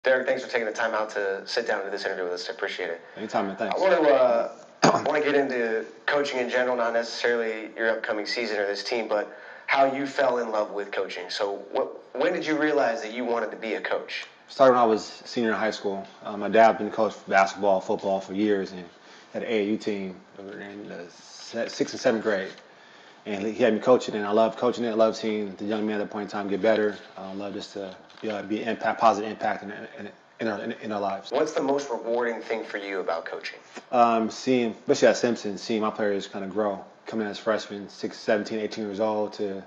Derrick, thanks for taking the time out to sit down and do this interview with us. I appreciate it. Anytime, man. Thanks. I want to get into coaching in general, not necessarily your upcoming season or this team, but how you fell in love with coaching. So when did you realize that you wanted to be a coach? Started when I was senior in high school. My dad had been coach for basketball, football for years, and had an AAU team in the 6th and 7th grade. And he had me coaching, and I loved coaching it. I loved seeing the young men at that point in time get better. I love just to be an positive impact in our lives. What's the most rewarding thing for you about coaching? Seeing, especially at Simpson, seeing my players kind of grow, coming in as freshmen, 17, 18 years old, to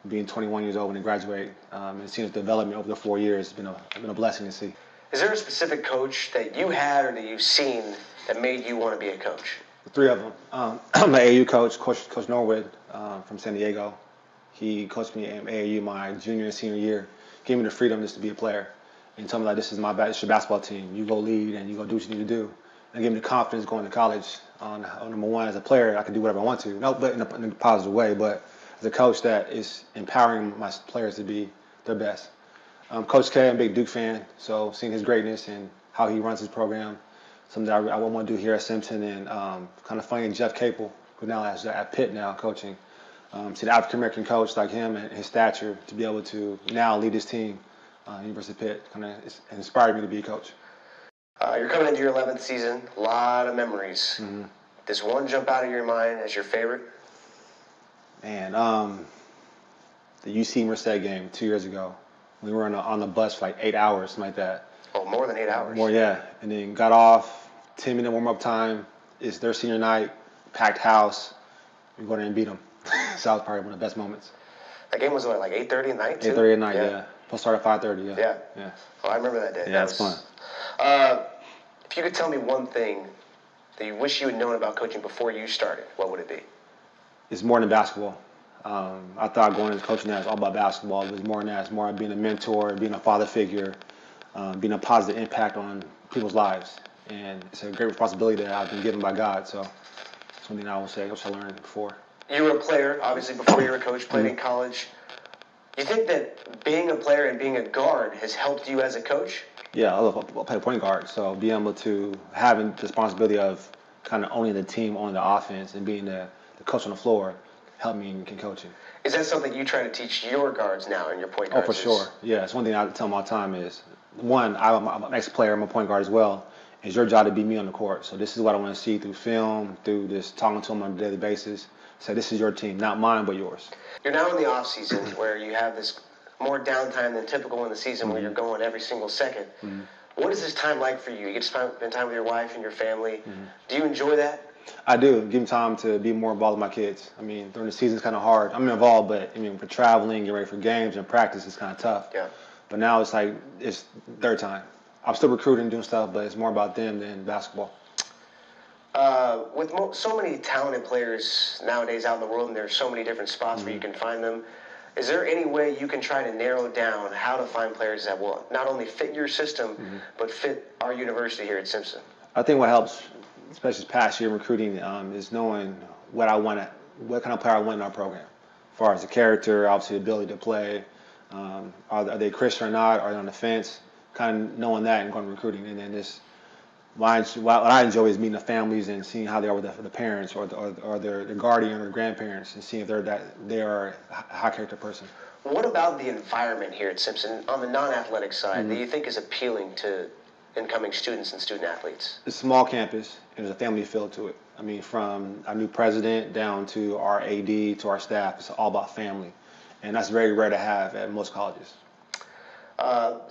being 21 years old when they graduate, and seeing the development over the 4 years has been a blessing to see. Is there a specific coach that you had or that you've seen that made you want to be a coach? The 3 of them. My AAU coach, Coach Norwood from San Diego. He coached me in AAU my junior and senior year. Gave me the freedom just to be a player. And told me, like, this is your basketball team. You go lead and you go do what you need to do. And gave me the confidence going to college on number one, as a player, I can do whatever I want to. No, but in a positive way. But as a coach that is empowering my players to be their best. Coach K, I'm a big Duke fan. So seeing his greatness and how he runs his program, something that I want to do here at Simpson, and kind of finding Jeff Capel, who now is at Pitt now coaching. See the African-American coach like him and his stature to be able to now lead his team, University of Pitt, kind of inspired me to be a coach. You're coming into your 11th season, a lot of memories. Mm-hmm. Does one jump out of your mind as your favorite? Man, the UC Merced game 2 years ago. We were on the bus for like 8 hours, something like that. Oh, more than 8 hours? More, yeah. And then got off, 10-minute warm-up time. It's their senior night, packed house. We go there and beat them. So that was probably one of the best moments. That game was what, like 8:30 at night too? 8:30 at night, yeah. Supposed to start at 5:30, yeah. Yeah. Oh, I remember that day. Yeah, it's fun. If you could tell me one thing that you wish you had known about coaching before you started, what would it be? It's more than basketball. I thought going into coaching that was all about basketball. It was more than that. It's more about being a mentor, being a father figure, being a positive impact on people's lives. And it's a great responsibility that I've been given by God. So it's something I will say, which I learned before. You were a player, obviously, before you were a coach, played in college. You think that being a player and being a guard has helped you as a coach? Yeah, I play point guard. So being able to having the responsibility of kind of owning the team, owning the offense, and being the coach on the floor helped me in coaching. Is that something you try to teach your guards now and your point guards? Oh, for sure. Yeah, it's one thing I tell them all the time is, one, I'm an ex-player, I'm a point guard as well. It's your job to be me on the court. So this is what I want to see through film, through just talking to them on a daily basis. So this is your team, not mine, but yours. You're now in the off season where you have this more downtime than typical in the season, where you're going every single second. Mm-hmm. What is this time like for you? You get to spend time with your wife and your family. Mm-hmm. Do you enjoy that? I do. Give me time to be more involved with my kids. I mean, during the season it's kind of hard. I'm involved, but I mean, for traveling, getting ready for games and practice, it's kind of tough. Yeah. But now it's like it's their time. I'm still recruiting, doing stuff, but it's more about them than basketball. With so many talented players nowadays out in the world, and there's so many different spots where you can find them, is there any way you can try to narrow down how to find players that will not only fit your system, but fit our university here at Simpson? I think what helps, especially this past year in recruiting, is knowing what kind of player I want in our program. As far as the character, obviously the ability to play, are they Christian or not, are they on the fence, kind of knowing that and going to recruiting. And then this, what I enjoy is meeting the families and seeing how they are with the parents or their guardian or grandparents, and seeing if they are a high character person. What about the environment here at Simpson on the non-athletic side that you think is appealing to incoming students and student athletes? It's a small campus, and there's a family feel to it. I mean, from our new president down to our AD to our staff, it's all about family. And that's very rare to have at most colleges.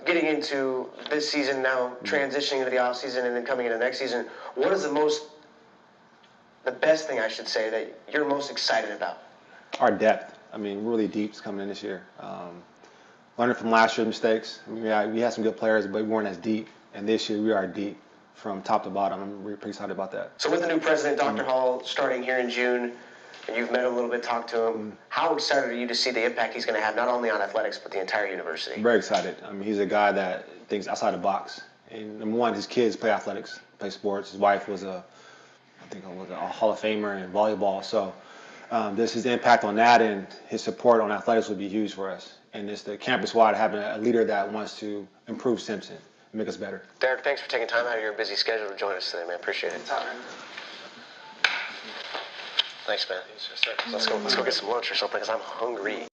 Getting into this season now, transitioning into the off season and then coming into next season, what is the best thing I should say that you're most excited about? Our depth. I mean, really deep is coming in this year. Learning from last year's mistakes. I mean, we had some good players, but we weren't as deep. And this year we are deep from top to bottom. I'm pretty excited about that. So with the new president, Dr. Hall, starting here in June, and you've met him a little bit, talked to him, how excited are you to see the impact he's going to have not only on athletics but the entire university? I'm very excited. I mean, he's a guy that thinks outside the box. And number one, his kids play athletics, play sports. His wife was a Hall of Famer in volleyball. So this his impact on that, and his support on athletics would be huge for us. And it's the campus-wide having a leader that wants to improve Simpson, make us better. Derrick, thanks for taking time out of your busy schedule to join us today, man. Appreciate it. Thanks, man. Let's go get some lunch or something, because I'm hungry.